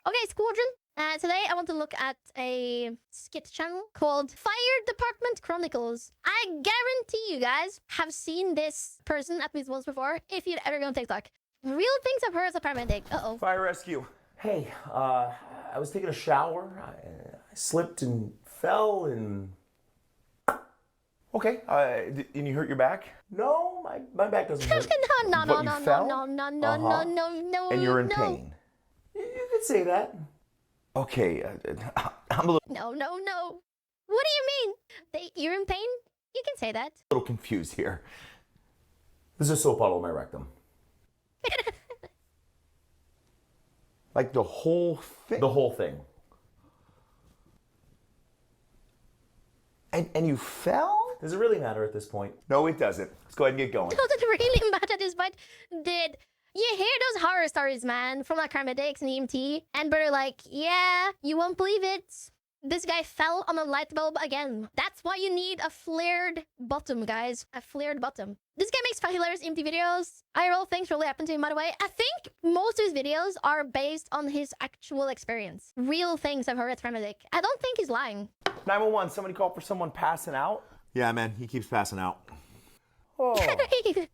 Okay, Squadron. Today I want to look at a skit channel called Fire Department Chronicles. I guarantee you guys have seen this person at least once before if you'd ever go on TikTok. Real things I've heard as a paramedic. Uh-oh. Fire rescue. Hey, I was taking a shower. I slipped and fell and... Okay, and you hurt your back? No, my back doesn't hurt. No. And you're in pain. You could say that. Okay, I'm a little... No. What do you mean? You're in pain? You can say that. A little confused here. There's a soap bottle in my rectum. Like the whole thing? The whole thing. And you fell? Does it really matter at this point? No, it doesn't. Let's go ahead and get going. Does it really matter at this point? Did you hear those horror stories, man, from like paramedics and EMT? And they're like, yeah, you won't believe it. This guy fell on a light bulb again. That's why you need a flared bottom, guys. A flared bottom. This guy makes hilarious EMT videos. IRL things really happen to him, by the way. I think most of his videos are based on his actual experience. Real things I've heard as paramedic. I don't think he's lying. 911, somebody called for someone passing out? Yeah, man, he keeps passing out. Oh.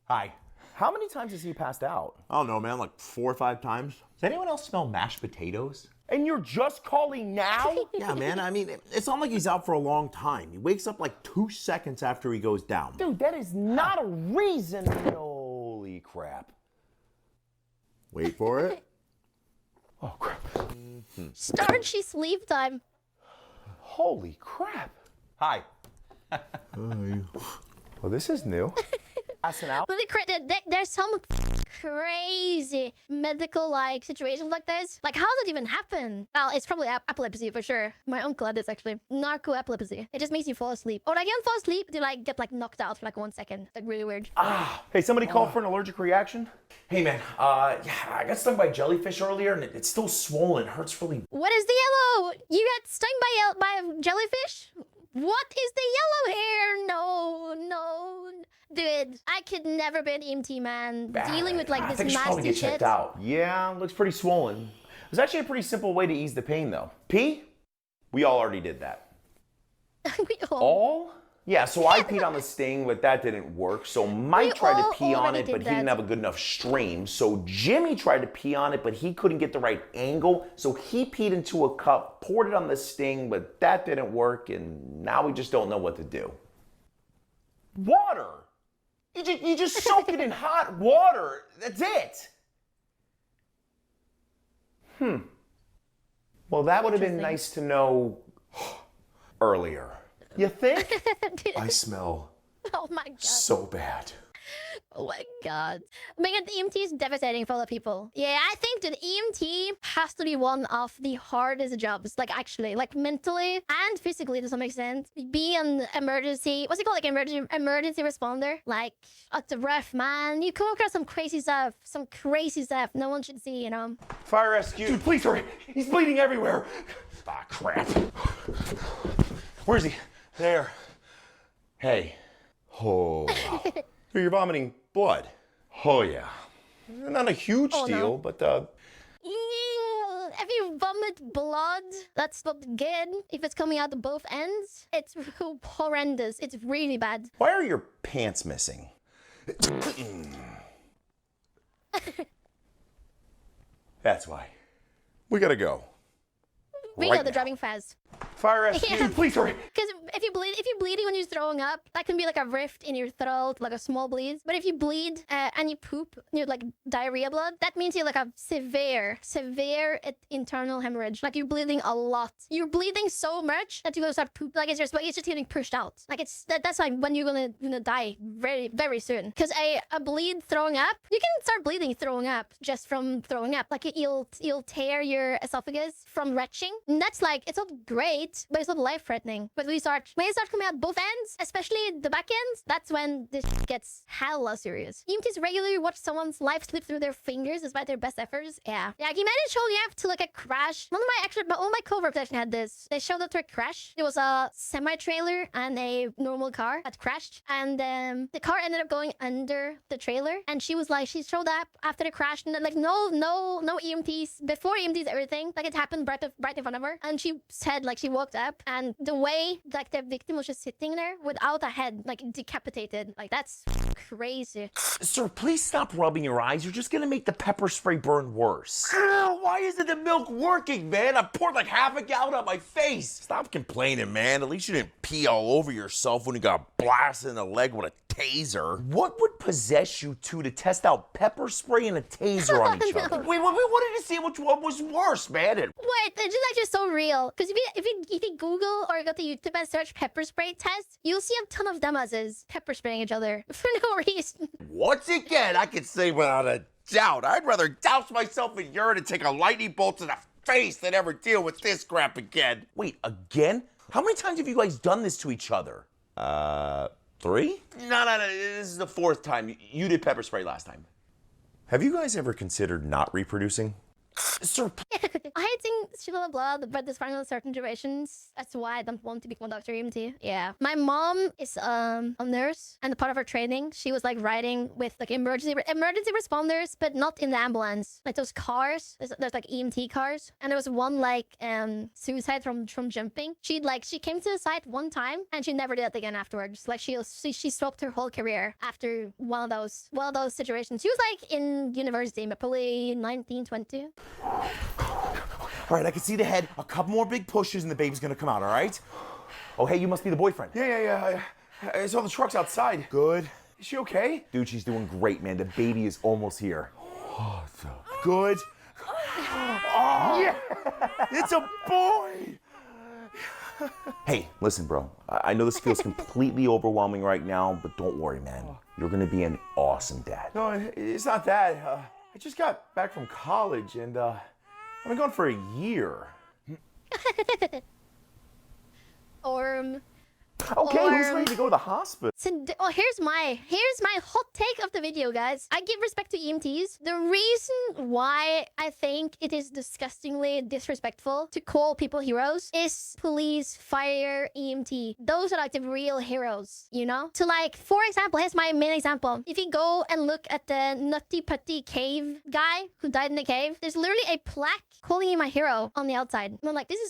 Hi. How many times has he passed out? I don't know, man, like 4 or 5 times. Does anyone else smell mashed potatoes? And you're just calling now? Yeah, man, I mean, it's not like he's out for a long time. He wakes up like 2 seconds after he goes down. Dude, that is not a reason. Holy crap. Wait for it. Oh, crap. Starchy sleep time. Holy crap. Hi. Well, this is new. Passing out? But there's some crazy medical like situations like this. Like, how does it even happen? Well, it's probably epilepsy for sure. My uncle had this actually. Narco-epilepsy. It just makes you fall asleep. Or like you don't fall asleep, you like get like knocked out for like 1 second. Like really weird. Hey, somebody called for an allergic reaction? Hey man, yeah, I got stung by jellyfish earlier and it's still swollen. It hurts really. What is the yellow? You got stung by a jellyfish? What is the yellow hair? No. Dude, I could never be an EMT, man. Dealing with like this nasty get shit. Checked out. Yeah, looks pretty swollen. There's actually a pretty simple way to ease the pain though. Pee? We all already did that. All? Yeah, so I peed on the sting, but that didn't work. So Mike tried to pee on it, but he didn't have a good enough stream. So Jimmy tried to pee on it, but he couldn't get the right angle. So he peed into a cup, poured it on the sting, but that didn't work. And now we just don't know what to do. Water! You just soak it in hot water. That's it. Well, that would have been nice to know earlier. You think? I smell Oh my god. so bad. Oh my god. Being an EMT is devastating for a lot of people. Yeah, I think that EMT has to be one of the hardest jobs. Like actually, like mentally and physically to some extent. Be an emergency, what's it called? Like emergency responder. Like, it's rough, man. You come across some crazy stuff no one should see, you know? Fire rescue. Dude, please hurry. He's bleeding everywhere. Ah, crap. Where is he? There. Hey. Oh. You're vomiting blood. Oh, yeah. Not a huge deal, but If you vomit blood, that's not good. If it's coming out of both ends, it's horrendous. It's really bad. why are your pants missing? That's why. We gotta go. We know the driving fast. Fire rescue. Yeah. Dude, please hurry. Because if you're bleeding when you're throwing up, that can be like a rift in your throat, like a small bleed. But if you bleed and you poop, you're like diarrhea blood, that means you're like a severe internal hemorrhage. Like you're bleeding a lot. You're bleeding so much that you're gonna start poop. Like it's just getting pushed out. Like that's like when you're gonna die very, very soon. Because a bleed throwing up, you can start bleeding throwing up just from throwing up. Like you'll tear your esophagus from retching. And that's like, it's not great. light, but it's not life-threatening. But when it starts coming out both ends, especially the back ends, that's when this gets hella serious. EMTs regularly watch someone's life slip through their fingers despite their best efforts. Yeah. Yeah, can you imagine showing up to like a crash? One of my coworkers actually had this. They showed up to a crash. It was a semi-trailer and a normal car that crashed. And the car ended up going under the trailer. And she was like, she showed up after the crash and like, no EMTs, before EMTs, everything. Like it happened right in front of her. And she said like she woke up and the way like the victim was just sitting there without a head, like decapitated. Like that's crazy. Sir, please stop rubbing your eyes. You're just gonna make the pepper spray burn worse. Ow, why isn't the milk working, man? I poured like half a gallon on my face. Stop complaining, man. At least you didn't pee all over yourself when you got blasted in the leg with a taser. What would possess you two to test out pepper spray and a taser on each other? We wanted to see which one was worse, man. Wait, it's just actually so real. Because if you Google or go to YouTube and search pepper spray test, you'll see a ton of dumbasses pepper spraying each other for no reason. Once again, I can say without a doubt, I'd rather douse myself in urine and take a lightning bolt to the face than ever deal with this crap again. Wait, again? How many times have you guys done this to each other? 3? No, this is the 4th time. You did pepper spray last time. Have you guys ever considered not reproducing? Sir, I hate seeing shit on blood, but despite in certain situations, that's why I don't want to become a doctor EMT. Yeah. My mom is a nurse, and part of her training, she was like riding with like emergency responders, but not in the ambulance. Like those cars, there's like EMT cars, and there was one like suicide from jumping. She came to the site one time, and she never did it again afterwards. Like she stopped her whole career after one of those situations. She was like in university, but probably 19, 20. All right, I can see the head. A couple more big pushes and the baby's gonna come out, all right? Oh, hey, you must be the boyfriend. Yeah. I saw the trucks outside. Good. Is she okay? Dude, she's doing great, man. The baby is almost here. Oh, so good. Oh, yeah. It's a boy. Hey, listen, bro. I know this feels completely overwhelming right now, but don't worry, man. You're gonna be an awesome dad. No, it's not that. I just got back from college and I've been gone for a year. Okay, who's ready to go to the hospital? So, here's my hot take of the video, guys. I give respect to EMTs. The reason why I think it is disgustingly disrespectful to call people heroes is police, fire, EMT. Those are like the real heroes, you know? So like, for example, here's my main example. If you go and look at the Nutty Putty cave guy who died in the cave, there's literally a plaque calling him a hero on the outside. And I'm like, this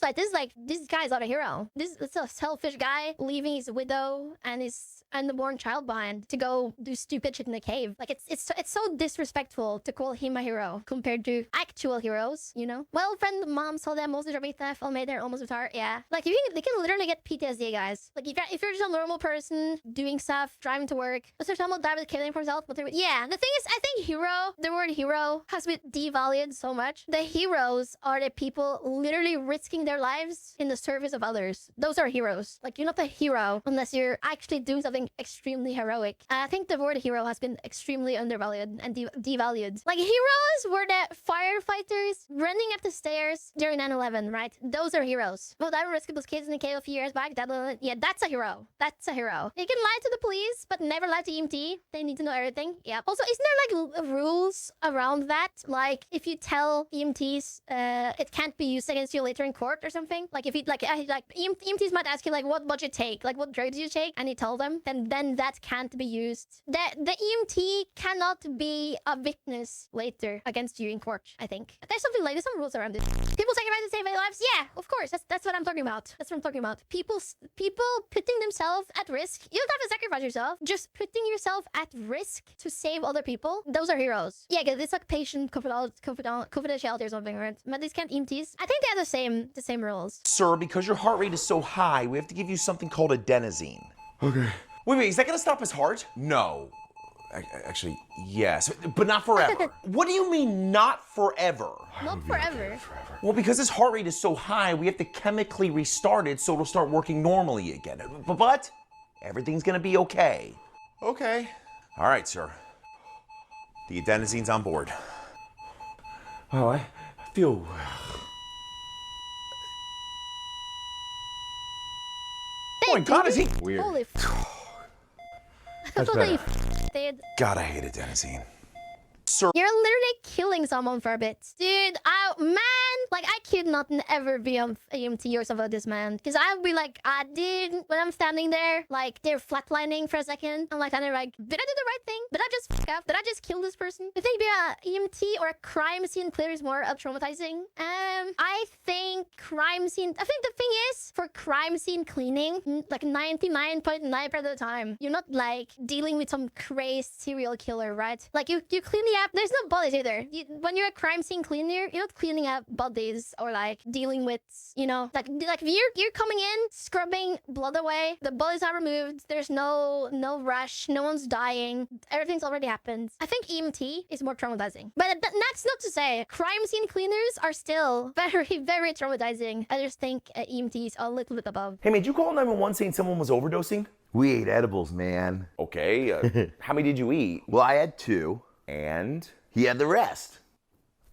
guy's not a hero. It's a selfish guy leaving his widow and his unborn child behind to go do stupid shit in the cave. Like it's so disrespectful to call him a hero compared to actual heroes, you know? Well, friend, mom saw them mostly driving theft, all made their almost retired. Yeah. Like they can literally get PTSD, guys. Like if you're just a normal person doing stuff, driving to work, let's someone die with killing for himself. Yeah. The thing is, I think the word hero has been devalued so much. The heroes are the people literally risking their lives in the service of others. Those are heroes. Like you're not a hero unless you're actually doing something extremely heroic. I think the word hero has been extremely undervalued and devalued. Like heroes were the firefighters running up the stairs during 9/11, right? Those are heroes. Well, that risked those kids in the cave a few years back. Yeah, that's a hero. That's a hero. You can lie to the police, but never lie to EMT. They need to know everything. Yeah. Also, isn't there like rules around that? Like if you tell EMTs, it can't be used against you later in court or something. Like if you like EMTs might ask you like what you take, like what drug did you take, and you tell them, then that can't be used. The EMT cannot be a witness later against you in court. I think there's some rules around it. People sacrifice to save their lives. Yeah, of course. That's what I'm talking about. That's what I'm talking about. People putting themselves at risk. You don't have to sacrifice yourself. Just putting yourself at risk to save other people. Those are heroes. Yeah, because it's like patient confidentiality or something, right? But these can't EMTs. I think they have the same rules. Sir, because your heart rate is so high, we have to give you something called adenosine. Okay. Wait, is that gonna stop his heart? No. Actually, yes, but not forever. What do you mean, not forever? Not forever. Well, because his heart rate is so high, we have to chemically restart it so it'll start working normally again. But everything's gonna be okay. Okay. All right, sir. The adenosine's on board. Oh, I feel... Oh my God, is he Weird. Holy That's Holy better. dude. God, I hate adenosine. You're literally killing someone for a bit. Dude, man, like, I could not ever be on EMT or something like this, man. Because I'll be like, dude, when I'm standing there, like, they're flatlining for a second. I'm like, did I do the right thing? Did I just fuck up? Did I just kill this person? I think being a EMT or a crime scene clear is more traumatizing. I think the thing is, for crime scene cleaning, like 99.9% of the time, you're not, like, dealing with some crazy serial killer, right? Like, you clean the up. There's no bodies either. When you're a crime scene cleaner, you're not cleaning up bodies or like dealing with, you know, like you're coming in, scrubbing blood away. The bodies are removed. There's no rush. No one's dying. Everything's already happened. I think EMT is more traumatizing. But that's not to say crime scene cleaners are still very, very traumatizing. I just think EMTs are a little bit above. Hey, man, did you call 911 saying someone was overdosing? We ate edibles, man. Okay. How many did you eat? Well, I had 2. And? He had the rest.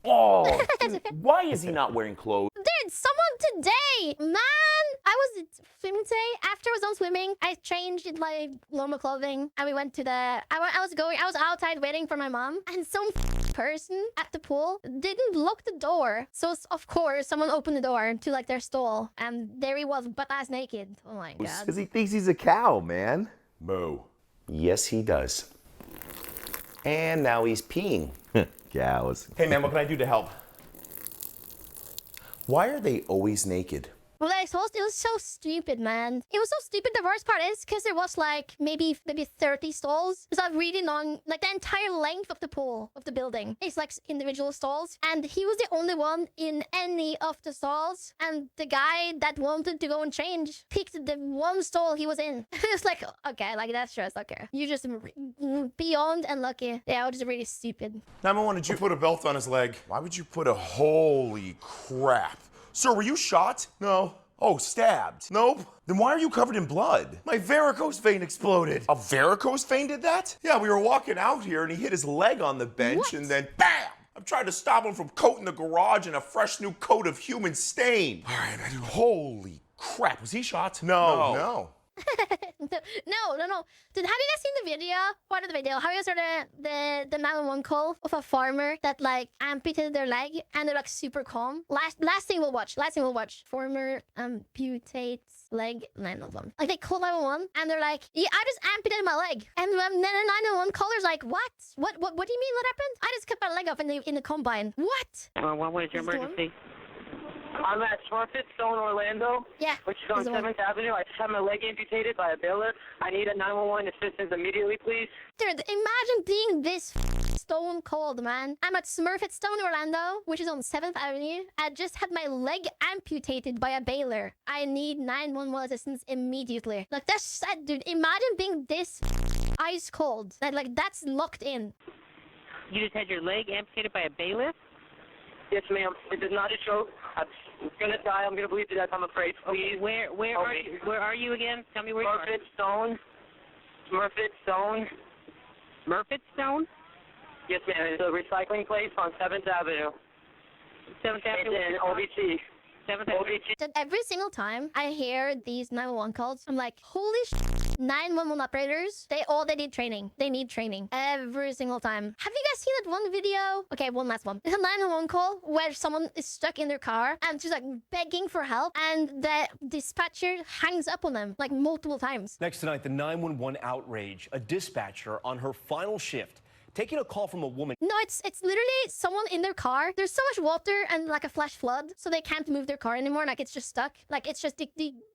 Oh, dude, why is he not wearing clothes? Dude, someone today, man. I was swimming today. After I was done swimming, I changed in my normal clothing and we went to the. I was outside waiting for my mom, and some person at the pool didn't lock the door. So of course, someone opened the door to like their stall, and there he was, butt ass naked. Oh my god. Because he thinks he's a cow, man. Moo. Yes, he does. And now he's peeing. Cows. Hey, man, what can I do to help? Why are they always naked? Well, it was so stupid, man. It was so stupid. The worst part is because there was like maybe 30 stalls. It's like really long, like the entire length of the pool of the building. It's like individual stalls, and he was the only one in any of the stalls. And the guy that wanted to go and change picked the one stall he was in. It was like, okay, like that's just okay. You just beyond unlucky. Yeah, it was just really stupid. 911, did you put a belt on his leg? Why would you put a holy crap? Sir, were you shot? No. Oh, stabbed? Nope. Then why are you covered in blood? My varicose vein exploded. A varicose vein did that? Yeah, we were walking out here and he hit his leg on the bench and then BAM! I'm trying to stop him from coating the garage in a fresh new coat of human stain. All right, holy crap. Was he shot? No. No. Dude, have you guys seen the video? Part of the video. Have you guys heard the 911 call of a farmer that like amputated their leg and they're like super calm? Last thing we'll watch. Farmer amputates leg 911. Like they call 911 and they're like, yeah, I just amputated my leg. And then the 911 caller's like, what? What do you mean what happened? I just cut my leg off in the combine. What? What is your What's going emergency? I'm at Smurfit Stone, Orlando. Yeah. Which is on 7th Avenue. I just had my leg amputated by a bailiff. I need a 911 assistance immediately, please. Dude, imagine being this stone cold, man. I'm at Smurfit Stone, Orlando, which is on 7th Avenue. I just had my leg amputated by a bailiff. I need 911 assistance immediately. Like, that's sad, dude. Imagine being this ice cold. That's locked in. You just had your leg amputated by a bailiff? Yes, ma'am. This is not a joke. I'm gonna die. I'm gonna bleed to death, I'm afraid. Please. Where are you again? Tell me where you are. Smurfit Stone. Smurfit Stone. Smurfit Stone? Yes, ma'am. It's a recycling place on 7th Avenue. 7th Avenue? It's in OBT. 7th Avenue? That every single time I hear these 911 calls, I'm like, holy shit, 911 operators, they need training. They need training every single time. Have you guys seen that one video? Okay, one last one. It's a 911 call where someone is stuck in their car and she's like begging for help, and the dispatcher hangs up on them like multiple times. Next tonight, the 911 outrage. A dispatcher on her final shift taking a call from a woman. No, it's literally someone in their car. There's so much water and like a flash flood, so they can't move their car anymore. Like it's just stuck. Like it's just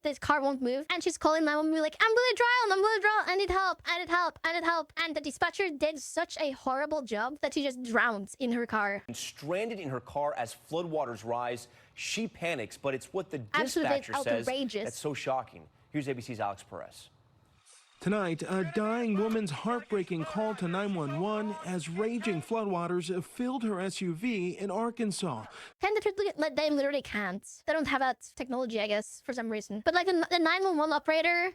this car won't move. And she's calling 911 like, I'm gonna drown. I need help. And the dispatcher did such a horrible job that she just drowned in her car. And stranded in her car as floodwaters rise. She panics, but it's what the Absolutely dispatcher says outrageous. that's so shocking. Here's ABC's Alex Perez. Tonight, a dying woman's heartbreaking call to 911 as raging floodwaters filled her SUV in Arkansas. Like, they literally can't. They don't have that technology, I guess, for some reason. But like the 911 operator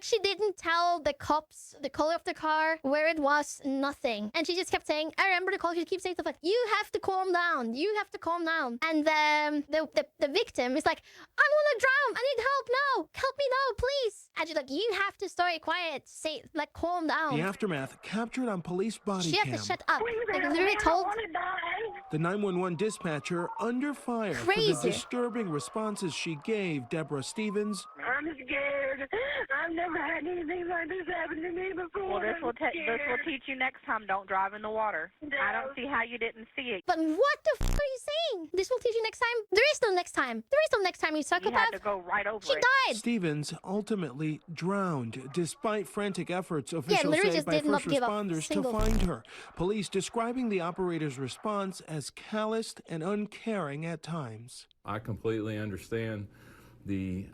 she didn't tell the cops the color of the car, where it was, nothing. And she just kept saying, I remember the call, she keeps saying stuff like, you have to calm down. You have to calm down. And the victim is like, I'm gonna drown. I need help now. Help me now, please. And she's like, you have to stay quiet. Say, like, calm down. The aftermath captured on police body cam. She has to shut up. Like, literally told the 911 dispatcher under fire for the disturbing responses she gave Deborah Stevens. I'm scared. I've never had anything like this happen to me before. Well, this will teach you next time. Don't drive in the water. No. I don't see how you didn't see it. But what the f are you saying? This will teach you next time? There is no next time. There is no next time, you psychopath. You had to go right over it. She died. Stevens ultimately drowned despite frantic efforts officials say by first responders to find her. Police describing the operator's response as calloused and uncaring at times. I completely understand the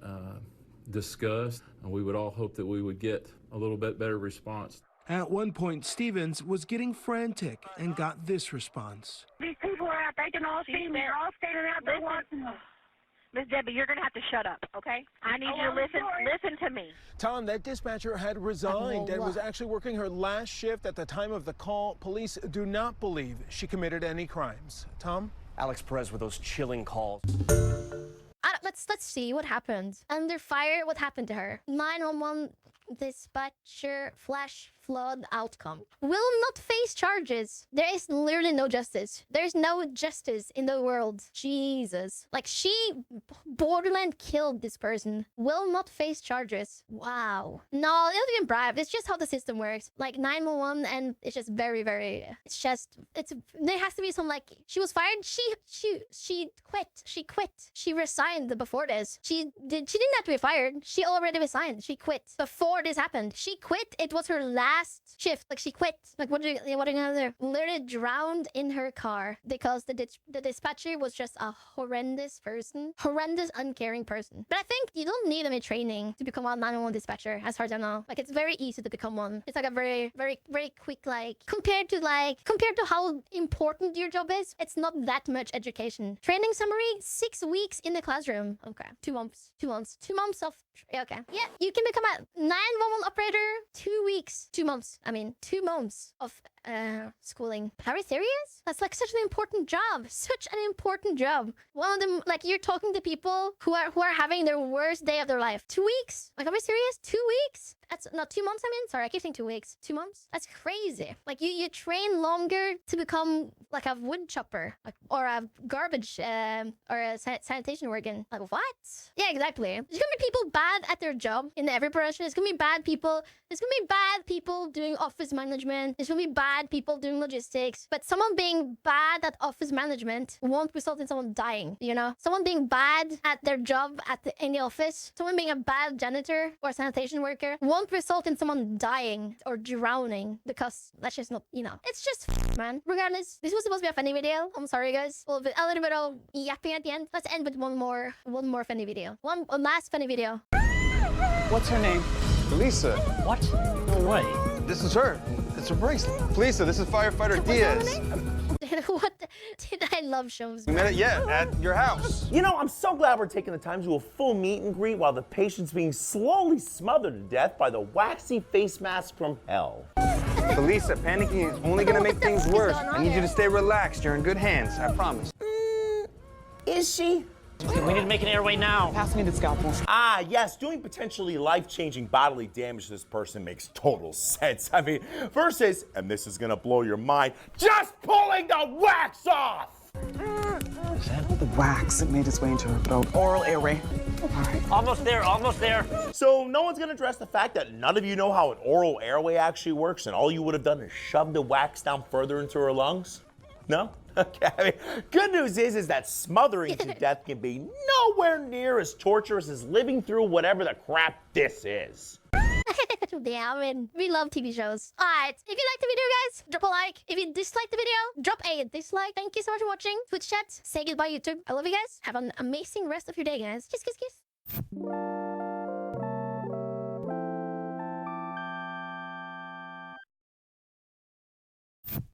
disgust, and we would all hope that we would get a little bit better response. At one point, Stevens was getting frantic and got this response. These people are out, they can all see me. They're all standing out there watching us. Miss Debbie, you're going to have to shut up, okay? I need you to listen to me. Tom, that dispatcher had resigned and was actually working her last shift at the time of the call. Police do not believe she committed any crimes. Tom? Alex Perez with those chilling calls. Let's see what happened. Under fire, what happened to her? 911 dispatcher flash flood outcome. Will not face charges. There is literally no justice. There's no justice in the world. Jesus. Like, she borderline killed this person. Will not face charges. Wow. No, they don't even bribe. It's just how the system works. Like 911, and it's just very, there has to be some, like, she was fired. She quit. She quit. She resigned before this. She didn't have to be fired. She already resigned. She quit before this happened. She quit. It was her last shift. Like, she quit. Like, what are you gonna do? Literally drowned in her car because the dispatcher was just a horrendous person. Horrendous, uncaring person. But I think you don't need any training to become a 911 dispatcher, as far as I know. Like, it's very easy to become one. It's like a very, very, very quick, like, compared to how important your job is, it's not that much education. Training summary, 6 weeks in the classroom. Okay. 2 months. 2 months. 2 months of, okay. Yeah, you can become a 911 operator, 2 weeks. 2 months. I mean, 2 months of schooling. Are you serious? That's like such an important job. Such an important job. One of them, like, you're talking to people who are having their worst day of their life. 2 weeks? Like, are we serious? 2 weeks? That's not 2 months, I mean. Sorry, I keep saying 2 weeks. 2 months? That's crazy. Like, you train longer to become like a wood chopper, like, or a garbage or a sanitation worker. Like, what? Yeah, exactly. There's gonna be people bad at their job in every profession. There's gonna be bad people. There's gonna be bad people doing office management. There's gonna be bad people doing logistics. But someone being bad at office management won't result in someone dying, you know? Someone being bad at their job in the office, someone being a bad janitor or sanitation worker won't result in someone dying or drowning, because that's just not, you know. It's just man. Regardless, this was supposed to be a funny video. I'm sorry, guys. A little bit of yapping at the end. Let's end with one more funny video. One last funny video. What's her name? Lisa. What? No way. This is her. It's her bracelet. Lisa, this is firefighter Diaz. What did I love shows? We met at your house. You know, I'm so glad we're taking the time to do a full meet and greet while the patient's being slowly smothered to death by the waxy face mask from hell. Lisa, panicking is only gonna make things worse. I need you to stay relaxed. You're in good hands, I promise. Is she? Okay, we need to make an airway now. Pass me the scalpel. Ah, yes, doing potentially life-changing bodily damage to this person makes total sense. I mean, versus, and this is gonna blow your mind, just pulling the wax off! Is that all the wax that made its way into her throat? Oral airway. All right. Almost there, almost there. So no one's gonna address the fact that none of you know how an oral airway actually works, and all you would have done is shove the wax down further into her lungs? No? Okay, I mean, good news is that smothering to death can be nowhere near as torturous as living through whatever the crap this is. Yeah, I mean, we love TV shows. Alright, if you liked the video, guys, drop a like. If you disliked the video, drop a dislike. Thank you so much for watching. Twitch chat, say goodbye, YouTube. I love you guys. Have an amazing rest of your day, guys. Kiss, kiss, kiss.